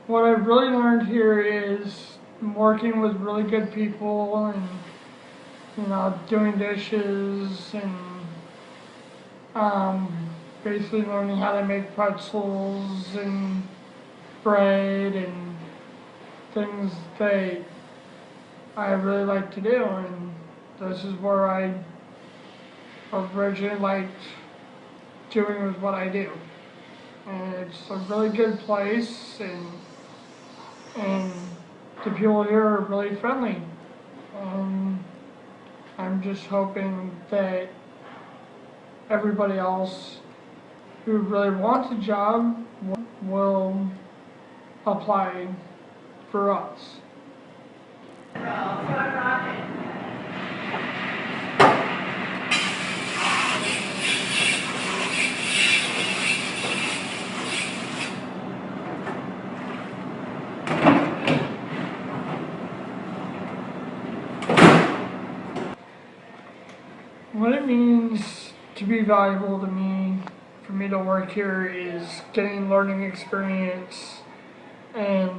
what I've really learned here is working with really good people and, doing dishes and basically learning how to make pretzels and bread and things that I really like to do. And this is where I originally liked doing with what I do. And it's a really good place, and the people here are really friendly. I'm just hoping that everybody else who really wants a job will apply for us. What it means to be valuable to me, for me to work here, is getting learning experience and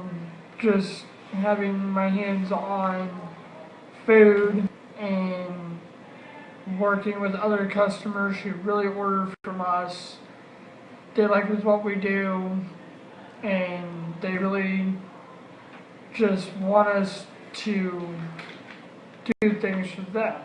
just having my hands on food and working with other customers who really order from us. They like what we do, and they really just want us to do things for them.